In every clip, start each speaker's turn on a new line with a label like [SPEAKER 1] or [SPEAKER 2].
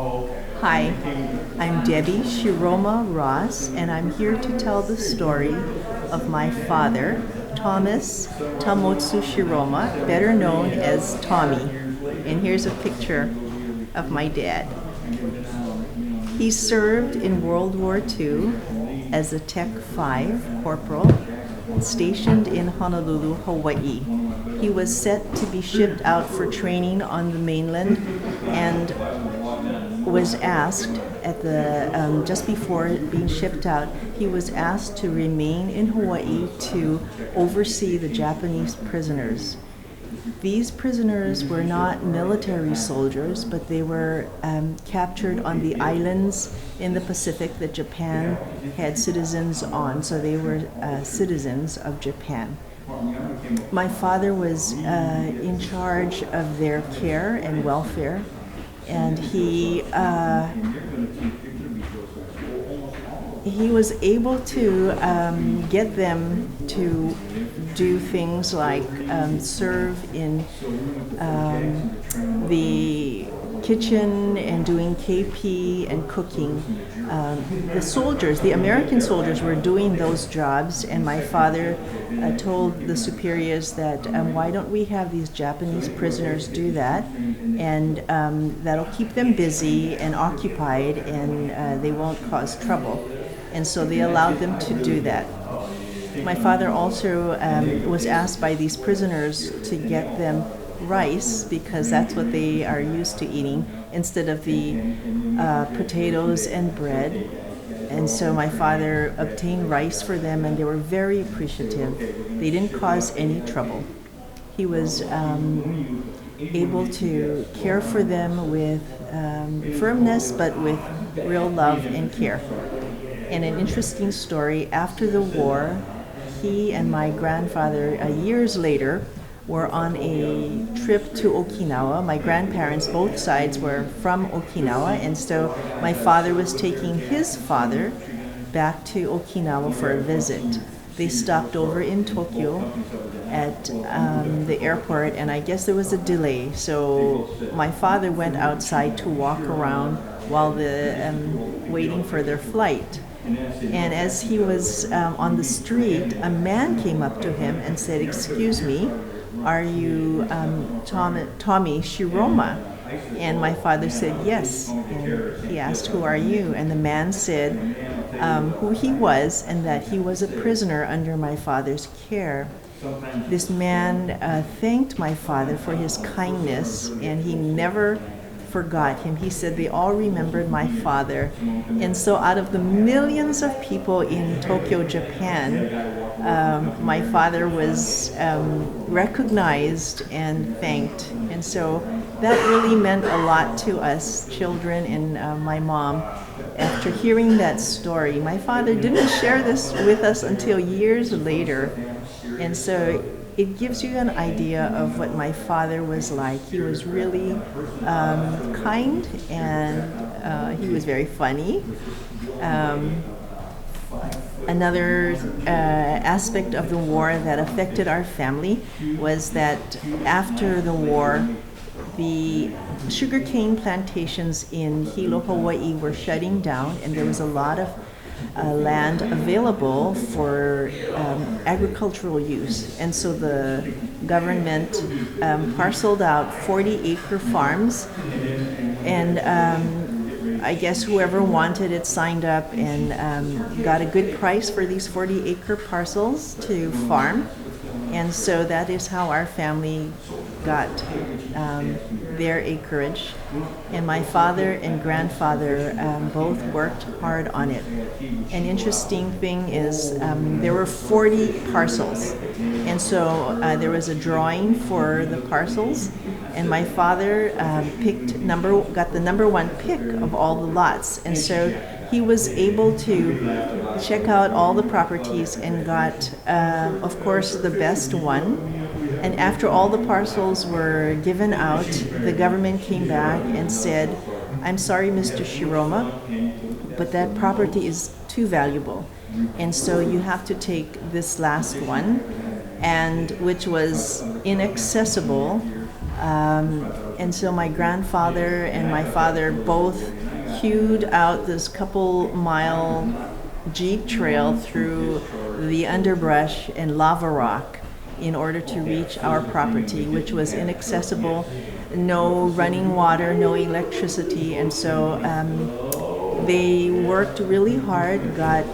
[SPEAKER 1] Hi, I'm Debbie Shiroma Ross, and I'm here to tell the story of my father, Thomas Tamotsu Shiroma, better known as Tommy. And here's a picture of my dad. He served in World War II as a Tech 5 corporal stationed in Honolulu, Hawaii. He was set to be shipped out for training on the mainland and was asked at the just before being shipped out, he was asked to remain in Hawaii to oversee the Japanese prisoners. These prisoners were not military soldiers, but they were captured on the islands in the Pacific that Japan had citizens on, so they were citizens of Japan. My father was in charge of their care and welfare, and he was able to get them to do things like serve in the kitchen and doing KP and cooking. The soldiers, the American soldiers, were doing those jobs, and my father told the superiors that why don't we have these Japanese prisoners do that, and that'll keep them busy and occupied, and they won't cause trouble. And so they allowed them to do that. My father also was asked by these prisoners to get them rice, because that's what they are used to eating, instead of the potatoes and bread. And so my father obtained rice for them, and they were very appreciative. They didn't cause any trouble. He was able to care for them with firmness, but with real love and care. And an interesting story, after the war, he and my grandfather, years later, were on a trip to Okinawa. My grandparents, both sides, were from Okinawa, and so my father was taking his father back to Okinawa for a visit. They stopped over in Tokyo at the airport, and I guess there was a delay, so my father went outside to walk around while waiting for their flight. And as he was on the street, a man came up to him and said, "Excuse me, are you Tommy Shiroma?" And my father said, "Yes." And he asked, "Who are you?" And the man said who he was, and that he was a prisoner under my father's care. This man thanked my father for his kindness, and he never forgot him. He said they all remembered my father. And so out of the millions of people in Tokyo, Japan, my father was recognized and thanked. And so that really meant a lot to us children and my mom. After hearing that story, my father didn't share this with us until years later. And so it gives you an idea of what my father was like. He was really kind, and he was very funny. Another aspect of the war that affected our family was that after the war, the sugarcane plantations in Hilo, Hawaii were shutting down, and there was a lot of land available for agricultural use. And so the government parceled out 40-acre farms, and I guess whoever wanted it signed up and got a good price for these 40-acre parcels to farm. And so that is how our family got their acreage. And my father and grandfather both worked hard on it. An interesting thing is there were 40 parcels. And so there was a drawing for the parcels, and my father got the number one pick of all the lots. And so he was able to check out all the properties and got, of course, the best one. And after all the parcels were given out, the government came back and said, "I'm sorry, Mr. Shiroma, but that property is too valuable. And so you have to take this last one," and which was inaccessible. And so my grandfather and my father both hewed out this couple-mile jeep trail through the underbrush and lava rock in order to reach our property, which was inaccessible, no running water, no electricity. And so they worked really hard, got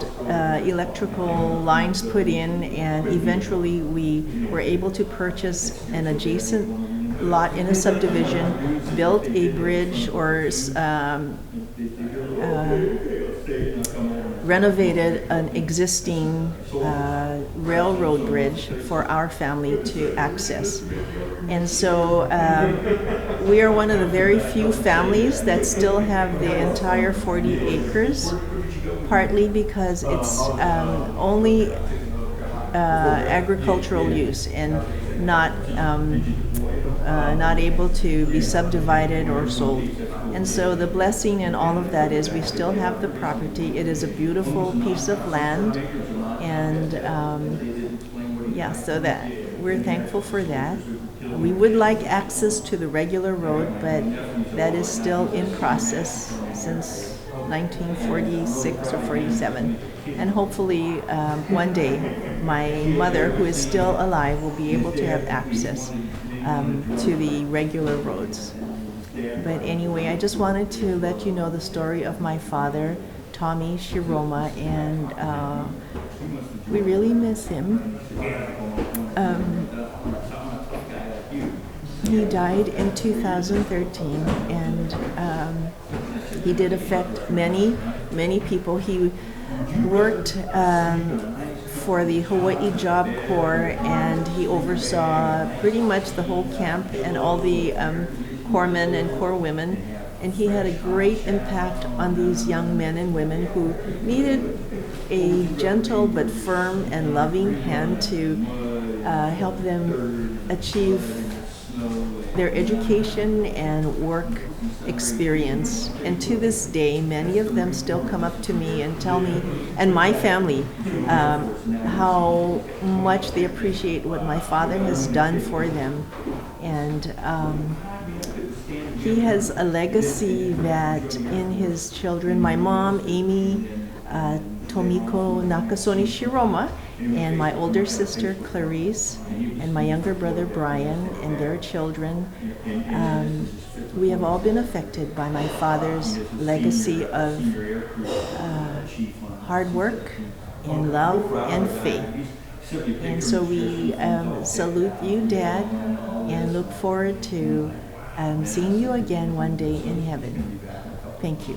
[SPEAKER 1] electrical lines put in, and eventually we were able to purchase an adjacent lot in a subdivision, built a bridge or renovated an existing railroad bridge for our family to access. And so we are one of the very few families that still have the entire 40 acres, partly because it's only agricultural use and not able to be subdivided or sold. And so the blessing in all of that is we still have the property. It is a beautiful piece of land, and so that we're thankful for that. We would like access to the regular road, but that is still in process since 1946 or 47. And hopefully one day my mother, who is still alive, will be able to have access to the regular roads. But anyway, I just wanted to let you know the story of my father, Tommy Shiroma, and we really miss him. He died in 2013, and he did affect many, many people. He worked for the Hawaii Job Corps, and he oversaw pretty much the whole camp and all the corpsmen and corps women. And he had a great impact on these young men and women who needed a gentle but firm and loving hand to help them achieve their education and work experience. And to this day, many of them still come up to me and tell me, and my family, how much they appreciate what my father has done for them. And he has a legacy that in his children, my mom, Amy Tomiko Nakasone Shiroma, and my older sister Clarice, and my younger brother Brian, and their children, we have all been affected by my father's legacy of hard work and love and faith. And so we salute you, Dad, and look forward to seeing you again one day in heaven. Thank you.